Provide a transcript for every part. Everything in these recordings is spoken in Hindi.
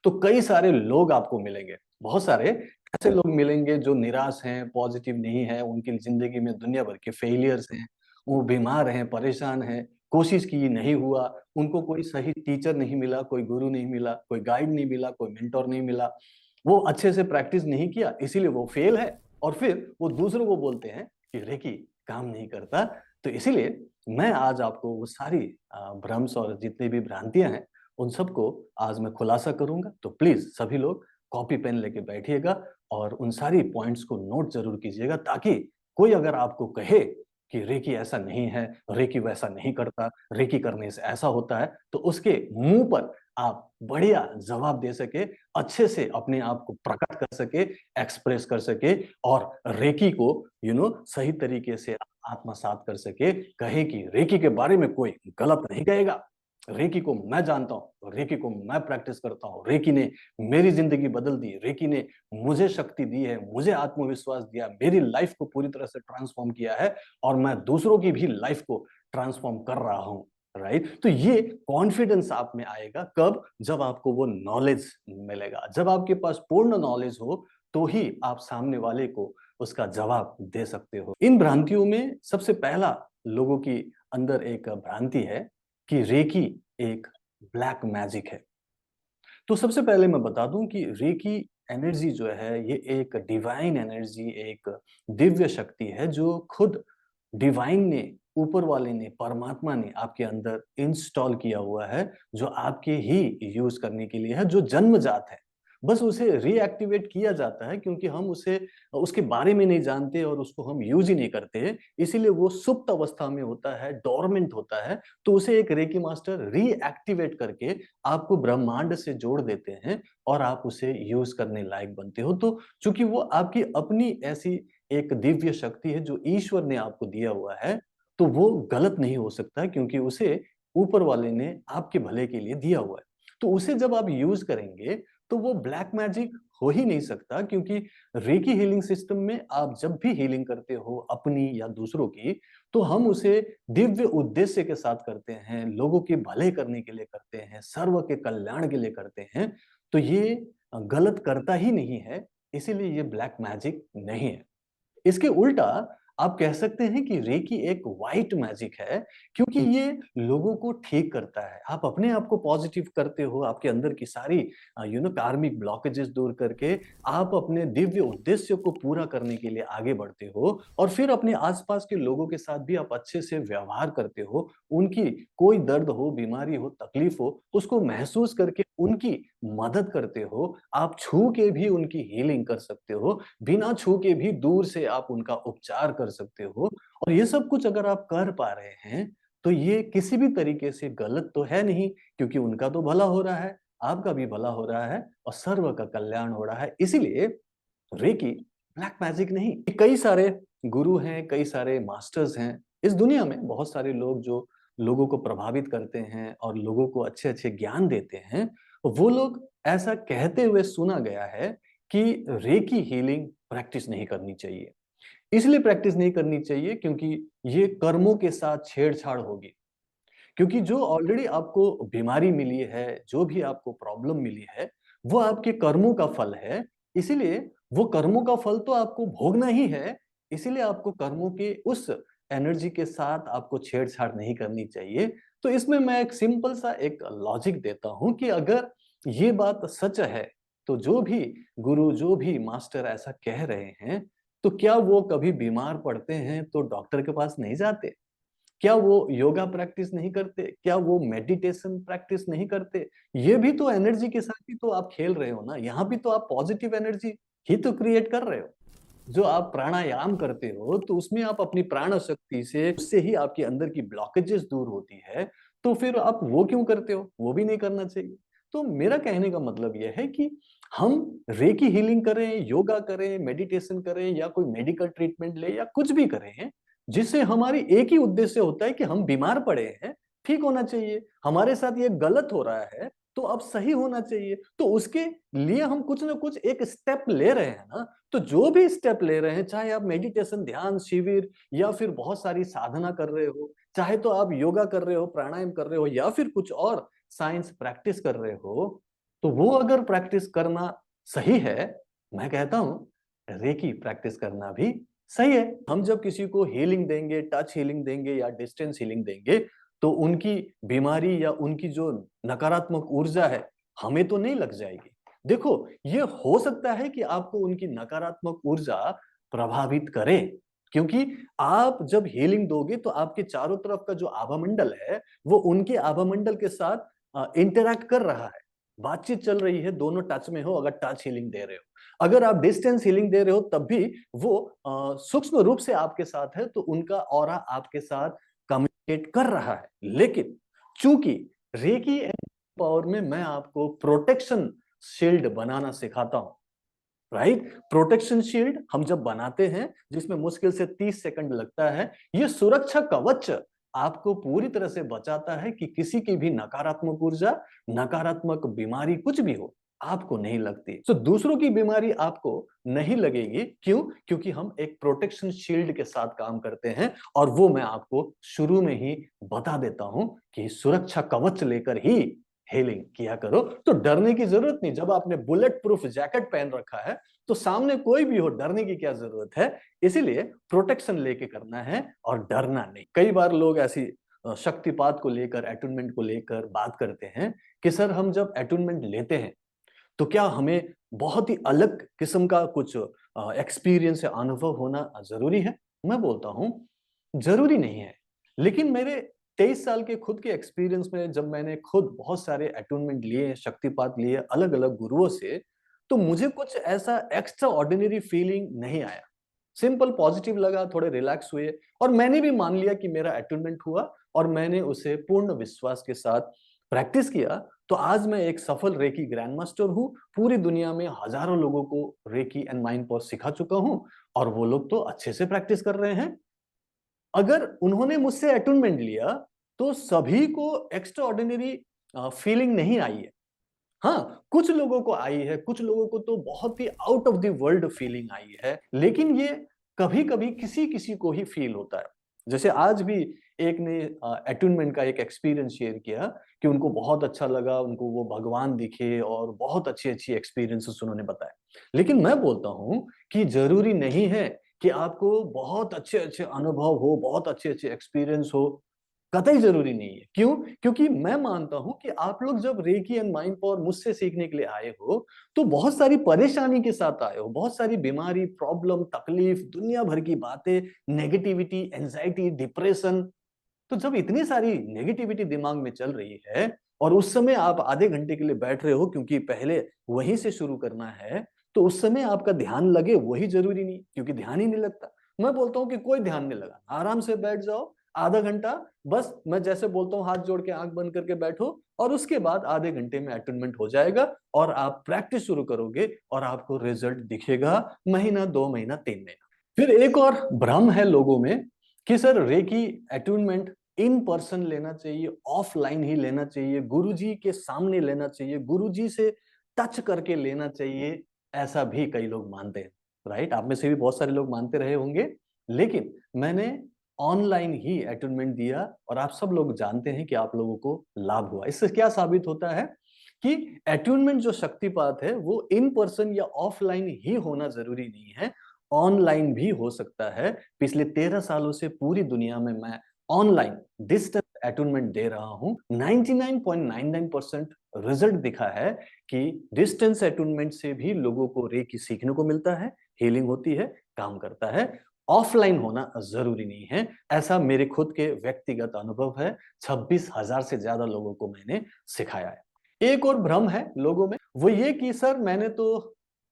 तो कई सारे लोग आपको मिलेंगे, बहुत सारे ऐसे लोग मिलेंगे जो निराश हैं, पॉजिटिव नहीं है, उनकी जिंदगी में दुनिया भर के फेलियर्स हैं, वो बीमार हैं, परेशान हैं, कोशिश की नहीं हुआ, उनको कोई सही टीचर नहीं मिला, कोई गुरु नहीं मिला, कोई गाइड नहीं मिला, कोई मेंटोर नहीं मिला, वो अच्छे से प्रैक्टिस नहीं किया, इसीलिए वो फेल है। और फिर वो दूसरों को बोलते हैं कि रेकी काम नहीं करता। तो इसीलिए मैं आज आपको वो सारी भ्रम्स और जितनी भी भ्रांतियां हैं उन सबको आज मैं खुलासा करूंगा। तो प्लीज सभी लोग कॉपी पेन लेके बैठिएगा और उन सारी पॉइंट्स को नोट जरूर कीजिएगा, ताकि कोई अगर आपको कहे कि रेकी ऐसा नहीं है, रेकी वैसा नहीं करता, रेकी करने से ऐसा होता है, तो उसके मुंह पर आप बढ़िया जवाब दे सके, अच्छे से अपने आप को प्रकट कर सके, एक्सप्रेस कर सके, और रेकी को सही तरीके से आत्मसात कर सके, कहे कि रेकी के बारे में कोई गलत नहीं कहेगा, रेकी को मैं जानता हूँ, रेकी को मैं प्रैक्टिस करता हूँ, रेकी ने मेरी जिंदगी बदल दी, रेकी ने मुझे शक्ति दी है, मुझे आत्मविश्वास दिया, मेरी लाइफ को पूरी तरह से ट्रांसफॉर्म किया है, और मैं दूसरों की भी लाइफ को ट्रांसफॉर्म कर रहा हूँ। राइट? तो ये कॉन्फिडेंस आप में आएगा कब? जब आपको वो नॉलेज मिलेगा, जब आपके पास पूर्ण नॉलेज हो, तो ही आप सामने वाले को उसका जवाब दे सकते हो। इन भ्रांतियों में सबसे पहला लोगों की अंदर एक भ्रांति है कि रेकी एक ब्लैक मैजिक है। तो सबसे पहले मैं बता दूं कि रेकी एनर्जी जो है ये एक डिवाइन एनर्जी, एक दिव्य शक्ति है जो खुद डिवाइन ने, ऊपर वाले ने, परमात्मा ने आपके अंदर इंस्टॉल किया हुआ है, जो आपके ही यूज करने के लिए है, जो जन्मजात है। बस उसे रीएक्टिवेट किया जाता है क्योंकि हम उसे उसके बारे में नहीं जानते और उसको हम यूज ही नहीं करते, इसीलिए वो सुप्त अवस्था में होता है, डोरमेंट होता है। तो उसे एक रेकी मास्टर रीएक्टिवेट करके आपको ब्रह्मांड से जोड़ देते हैं और आप उसे यूज करने लायक बनते हो। तो चूंकि वो आपकी अपनी ऐसी एक दिव्य शक्ति है जो ईश्वर ने आपको दिया हुआ है, तो वो गलत नहीं हो सकता क्योंकि उसे ऊपर वाले ने आपके भले के लिए दिया हुआ है। तो उसे जब आप यूज करेंगे तो वो ब्लैक मैजिक हो ही नहीं सकता, क्योंकि रेकी हीलिंग सिस्टम में आप जब भी हीलिंग करते हो अपनी या दूसरों की, तो हम उसे दिव्य उद्देश्य के साथ करते हैं, लोगों के भले करने के लिए करते हैं, सर्व के कल्याण के लिए करते हैं। तो ये गलत करता ही नहीं है, इसीलिए ये ब्लैक मैजिक नहीं है। इसके उल्टा आप कह सकते हैं कि रेकी एक व्हाइट मैजिक है, क्योंकि ये लोगों को ठीक करता है। आप अपने आप को पॉजिटिव करते हो, आपके अंदर की सारी कार्मिक ब्लॉकेजेस दूर करके आप अपने दिव्य उद्देश्य को पूरा करने के लिए आगे बढ़ते हो, और फिर अपने आसपास के लोगों के साथ भी आप अच्छे से व्यवहार करते हो। उनकी कोई दर्द हो, बीमारी हो, तकलीफ हो, उसको महसूस करके उनकी मदद करते हो। आप छू के भी उनकी हीलिंग कर सकते हो, बिना छू के भी दूर से आप उनका उपचार कर सकते हो। और ये सब कुछ अगर आप कर पा रहे हैं, तो ये किसी भी तरीके से गलत तो है नहीं, क्योंकि उनका तो भला हो रहा है, आपका भी भला हो रहा है, और सर्व का कल्याण हो रहा है। इसीलिए रेकी ब्लैक मैजिक नहीं। कई सारे गुरु हैं, कई सारे मास्टर्स हैं इस दुनिया में, बहुत सारे लोग जो लोगों को प्रभावित करते हैं और लोगों को अच्छे अच्छे ज्ञान देते हैं। वो लोग ऐसा कहते हुए सुना गया है कि रेकी हीलिंग प्रैक्टिस नहीं करनी चाहिए। इसलिए प्रैक्टिस नहीं करनी चाहिए क्योंकि ये कर्मों के साथ छेड़छाड़ होगी। क्योंकि जो ऑलरेडी आपको बीमारी मिली है, जो भी आपको प्रॉब्लम मिली है, वो आपके कर्मों का फल है। इसीलिए वो कर्मों का फल तो आपको भोगना ही है। इसीलिए आपको कर्मों के उस एनर्जी के साथ आपको छेड़छाड़ नहीं करनी चाहिए। तो इसमें मैं एक सिंपल सा एक लॉजिक देता हूं कि अगर ये बात सच है, तो जो भी गुरु, जो भी मास्टर ऐसा कह रहे हैं, तो क्या वो कभी बीमार पड़ते हैं तो डॉक्टर के पास नहीं जाते? क्या वो योगा प्रैक्टिस नहीं करते? क्या वो मेडिटेशन प्रैक्टिस नहीं करते? ये भी तो एनर्जी के साथ ही तो आप खेल रहे हो ना, यहाँ भी तो आप पॉजिटिव एनर्जी ही तो क्रिएट कर रहे हो। जो आप प्राणायाम करते हो, तो उसमें आप अपनी प्राण शक्ति से, उससे ही आपके अंदर की ब्लॉकेजेस दूर होती है। तो फिर आप वो क्यों करते हो? वो भी नहीं करना चाहिए। तो मेरा कहने का मतलब यह है कि हम रेकी हीलिंग करें, योगा करें, मेडिटेशन करें, या कोई मेडिकल ट्रीटमेंट ले, या कुछ भी करें, जिससे हमारी एक ही उद्देश्य होता है कि हम बीमार पड़े हैं, ठीक होना चाहिए, हमारे साथ ये गलत हो रहा है, तो अब सही होना चाहिए। तो उसके लिए हम कुछ ना कुछ एक स्टेप ले रहे हैं ना। तो जो भी स्टेप ले रहे हैं, चाहे आप मेडिटेशन, ध्यान शिविर, या फिर बहुत सारी साधना कर रहे हो, चाहे तो आप योगा कर रहे हो, प्राणायाम कर रहे हो, या फिर कुछ और साइंस प्रैक्टिस कर रहे हो, तो वो अगर प्रैक्टिस करना सही है, मैं कहता हूँ रेकी प्रैक्टिस करना भी सही है। हम जब किसी को हीलिंग देंगे, टच हीलिंग देंगे या डिस्टेंस हीलिंग देंगे, तो उनकी बीमारी या उनकी जो नकारात्मक ऊर्जा है, हमें तो नहीं लग जाएगी। देखो, ये हो सकता है कि आपको उनकी नकारात्मक ऊर्जा प्रभावित करे, क्योंकि आप जब हीलिंग दोगे तो आपके चारों तरफ का जो आभामंडल है, वो उनके आभामंडल के साथ इंटरैक्ट कर रहा है। बातचीत चल रही है, दोनों टच में हो अगर टच हीलिंग दे रहे हो। अगर आप डिस्टेंस हीलिंग दे रहे हो तब भी वो सूक्ष्म रूप से आपके साथ है, तो उनका ऑरा आपके साथ कम्युनिकेट कर रहा है। लेकिन चूंकि रेकी एंड पावर में मैं आपको प्रोटेक्शन शील्ड बनाना सिखाता हूं, राइट? प्रोटेक्शन शील्ड हम जब बनाते हैं, जिसमें मुश्किल से 30 सेकंड लगता है, ये सुरक्षा कवच आपको पूरी तरह से बचाता है कि किसी की भी नकारात्मक ऊर्जा, नकारात्मक बीमारी कुछ भी हो, आपको नहीं लगती। तो दूसरों की बीमारी आपको नहीं लगेगी। क्यों? क्योंकि हम एक प्रोटेक्शन शील्ड के साथ काम करते हैं, और वो मैं आपको शुरू में ही बता देता हूं कि सुरक्षा कवच लेकर ही हीलिंग किया करो। तो डरने की जरूरत नहीं। जब आपने बुलेट प्रूफ जैकेट पहन रखा है, तो सामने कोई भी हो, डरने की क्या जरूरत है? इसीलिए प्रोटेक्शन लेके करना है और डरना नहीं। कई बार लोग ऐसी शक्तिपात को लेकर, एटूनमेंट को लेकर बात करते हैं कि सर, हम जब एटूनमेंट लेते हैं तो क्या हमें बहुत ही अलग किस्म का कुछ एक्सपीरियंस या अनुभव होना जरूरी है? मैं बोलता हूं जरूरी नहीं है। लेकिन मेरे 23 साल के खुद के एक्सपीरियंस में, जब मैंने खुद बहुत सारे अटूनमेंट लिए, शक्तिपात लिए अलग अलग गुरुओं से, तो मुझे कुछ ऐसा एक्स्ट्रा ऑर्डिनरी फीलिंग नहीं आया। सिंपल पॉजिटिव लगा, थोड़े रिलैक्स हुए, और मैंने भी मान लिया कि मेरा अटूनमेंट हुआ, और मैंने उसे पूर्ण विश्वास के साथ प्रैक्टिस किया। तो आज मैं एक सफल रेकी ग्रैंड मास्टर हूँ। पूरी दुनिया में हजारों लोगों को रेकी एंड माइंड पावर सिखा चुका हूँ, और वो लोग तो अच्छे से प्रैक्टिस कर रहे हैं। अगर उन्होंने मुझसे अटूनमेंट लिया, तो सभी को एक्स्ट्रा ऑर्डिनरी फीलिंग नहीं आई है। हाँ, कुछ लोगों को आई है, कुछ लोगों को तो बहुत ही out of the world feeling आई है। लेकिन ये कभी कभी किसी किसी को ही फील होता है। जैसे आज भी एक ने अटूनमेंट का एक एक्सपीरियंस शेयर किया कि उनको बहुत अच्छा लगा, उनको वो भगवान दिखे, और बहुत अच्छी अच्छी एक्सपीरियंसेस उन्होंने बताए। लेकिन मैं बोलता हूं कि जरूरी नहीं है कि आपको बहुत अच्छे अच्छे अनुभव हो, बहुत अच्छे अच्छे एक्सपीरियंस हो। कतई जरूरी नहीं है। क्यों? क्योंकि मैं मानता हूं कि आप लोग जब रेकी एंड माइंड पावर मुझसे सीखने के लिए आए हो, तो बहुत सारी परेशानी के साथ आए हो, बहुत सारी बीमारी, प्रॉब्लम, तकलीफ, दुनिया भर की बातें, नेगेटिविटी, एंजाइटी, डिप्रेशन। तो जब इतनी सारी नेगेटिविटी दिमाग में चल रही है, और उस समय आप आधे घंटे के लिए बैठ रहे हो, क्योंकि पहले वहीं से शुरू करना है, तो उस समय आपका ध्यान लगे वही जरूरी नहीं, क्योंकि ध्यान ही नहीं लगता। मैं बोलता हूं कि कोई ध्यान नहीं लगा, आराम से बैठ जाओ, आधा घंटा, बस मैं जैसे बोलता हूँ हाथ जोड़ के आंख बंद करके बैठो, और उसके बाद आधे घंटे में अटेनमेंट हो जाएगा, और आप प्रैक्टिस शुरू करोगे, और आपको रिजल्ट दिखेगा महीना, 2 महीना, 3 महीना। फिर एक और भ्रम है लोगों में कि sir, reiki attunement in person लेना चाहिए, ऑफलाइन ही लेना चाहिए, गुरुजी के सामने लेना चाहिए, गुरुजी से टच करके लेना चाहिए। ऐसा भी कई लोग मानते हैं, राइट? आप में से भी बहुत सारे लोग मानते रहे होंगे। लेकिन मैंने ऑनलाइन ही अटूनमेंट दिया, और आप सब लोग जानते हैं कि आप लोगों को लाभ हुआ। इससे क्या साबित होता है कि अटूनमेंट जो शक्तिपात है, वो इन पर्सन या ऑफलाइन ही होना जरूरी नहीं है, ऑनलाइन भी हो सकता है। पिछले 13 सालों से पूरी दुनिया में मैं ऑनलाइन डिस्टेंस अटूनमेंट दे रहा हूं। 99.99% रिजल्ट दिखा है कि डिस्टेंस अटूनमेंट से भी लोगों को रेकी सीखने को मिलता है, हीलिंग होती है, काम करता है। ऑफलाइन होना जरूरी नहीं है, ऐसा मेरे खुद के व्यक्तिगत अनुभव है। 26,000 से ज्यादा लोगों को मैंने सिखाया है। एक और भ्रम है लोगों में, वो ये कि सर, मैंने तो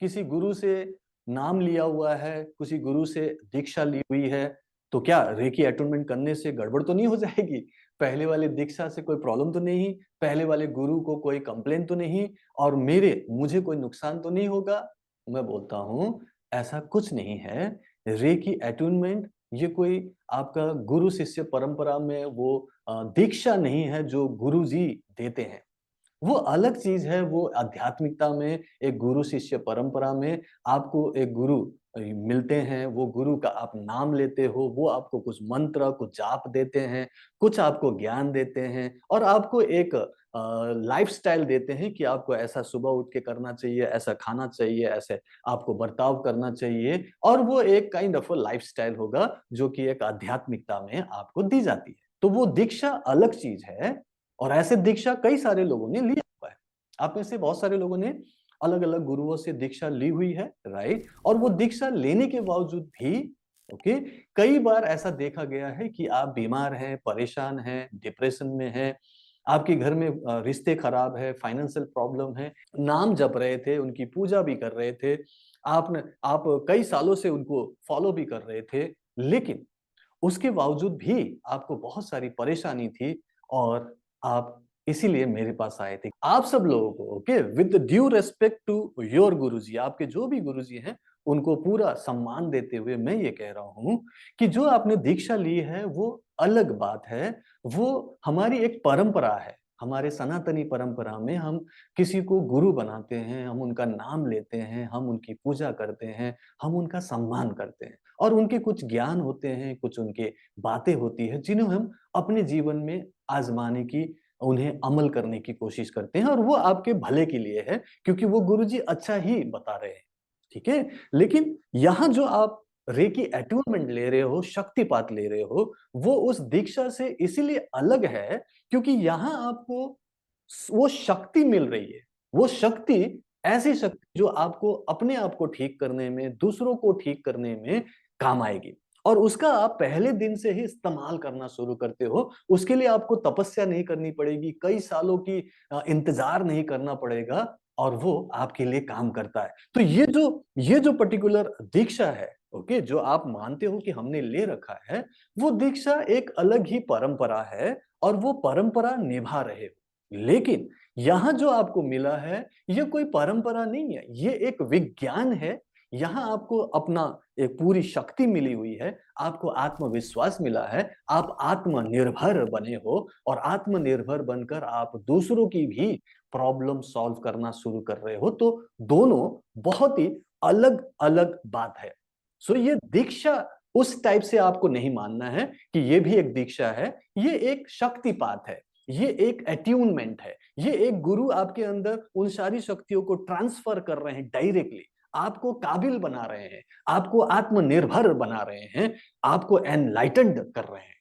किसी गुरु से नाम लिया हुआ है, किसी गुरु से दीक्षा ली हुई है, तो क्या रेकी अटूनमेंट करने से गड़बड़ तो नहीं हो जाएगी? पहले वाले दीक्षा से कोई प्रॉब्लम तो नहीं, पहले वाले गुरु को कोई कंप्लेन तो नहीं, और मुझे कोई नुकसान तो नहीं होगा? मैं बोलता हूं ऐसा कुछ नहीं है। रेकी अटूनमेंट ये कोई आपका गुरु शिष्य परंपरा में वो दीक्षा नहीं है जो गुरु जी देते हैं। वो अलग चीज है। वो आध्यात्मिकता में, एक गुरु शिष्य परंपरा में आपको एक गुरु मिलते हैं, वो गुरु का आप नाम लेते हो, वो आपको कुछ मंत्र, कुछ जाप देते हैं, कुछ आपको ज्ञान देते हैं, और आपको एक लाइफ़स्टाइल देते हैं कि आपको ऐसा सुबह उठ के करना चाहिए, ऐसा खाना चाहिए, ऐसे आपको बर्ताव करना चाहिए और वो एक काइंड ऑफ अ लाइफ़स्टाइल होगा जो कि एक आध्यात्मिकता में आपको दी जाती है। तो वो दीक्षा अलग चीज़ है और ऐसे दीक्षा कई सारे लोगों ने लिया हुआ है। आप में से बहुत सारे लोगों ने अलग-अलग गुरुओं से दीक्षा ली हुई है, राइट? और वो दीक्षा लेने के बावजूद भी ओके, कई बार ऐसा देखा गया है कि आप बीमार हैं, परेशान हैं, डिप्रेशन में हैं, आपके घर में रिश्ते खराब है, फाइनेंशियल प्रॉब्लम है, नाम जप रहे थे, उनकी पूजा भी कर रहे थे, आप कई सालों से उनको फॉलो भी कर रहे थे, लेकिन उसके बावजूद भी आपको बहुत सारी परेशानी थी और आप इसीलिए मेरे पास आए थे। आप सब लोगों को okay with due respect to your guruji, आपके जो भी गुरुजी हैं, उनको पूरा सम्मान देते हुए मैं ये कह रहा हूँ कि जो आपने दीक्षा ली है वो अलग बात है, वो हमारी एक परंपरा है। हमारे सनातनी परंपरा में हम किसी को गुरु बनाते हैं, हम उनका नाम लेते हैं, हम उनकी पूजा करते हैं, हम उनका सम्मान करते हैं। और उनके कुछ ज्ञान होते हैं, कुछ उनके बातें होती हैं, जिन्हें हम अपने जीवन में आज़माने की, उन्हें अमल करने की कोशिश करते हैं और वो आपके भले के लिए है, क्योंकि वो गुरुजी अच्छा ही बता रहे हैं, ठीक है? लेकिन यहाँ जो आप रेकी एटूनमेंट ले रहे हो, शक्तिपात ले रहे हो, वो उस दीक्षा से इसीलिए अलग है, क्योंकि यहाँ आपको वो शक्ति मिल रही है। वो शक्ति ऐसी शक्ति जो आपको अपने आप को ठीक करने में, दूसरों को ठीक करने में काम आएगी और उसका आप पहले दिन से ही इस्तेमाल करना शुरू करते हो। उसके लिए आपको तपस्या नहीं करनी पड़ेगी, कई सालों की इंतज़ार नहीं करना पड़ेगा और वो आपके लिए काम करता है। तो ये जो पर्टिकुलर दीक्षा है, ओके, जो आप मानते हो कि हमने ले रखा है, वो दीक्षा एक अलग ही परंपरा है और वो परंपरा निभा रहे हो। लेकिन यहाँ जो आपको मिला है, ये कोई परंपरा नहीं है, ये एक विज्ञान है। यहाँ आपको अपना एक पूरी शक्ति मिली हुई है, आपको आत्मविश्वास मिला है, आप आत्मनिर्भर बने हो और आत्मनिर्भर बनकर आप दूसरों की भी प्रॉब्लम सॉल्व करना शुरू कर रहे हो, तो दोनों बहुत ही अलग-अलग बात है। सो ये दीक्षा उस टाइप से आपको नहीं मानना है कि ये भी एक दीक्षा है, ये एक शक्तिपात है। ये एक अट्यूनमेंट है। ये एक गुरु आपके अंदर उन सारी शक्तियों को ट्रांसफर कर रहे हैं डायरेक्टली। आपको काबिल बना रहे हैं, आपको आत्मनिर्भर बना रहे हैं, आपको एनलाइटेंड कर रहे हैं।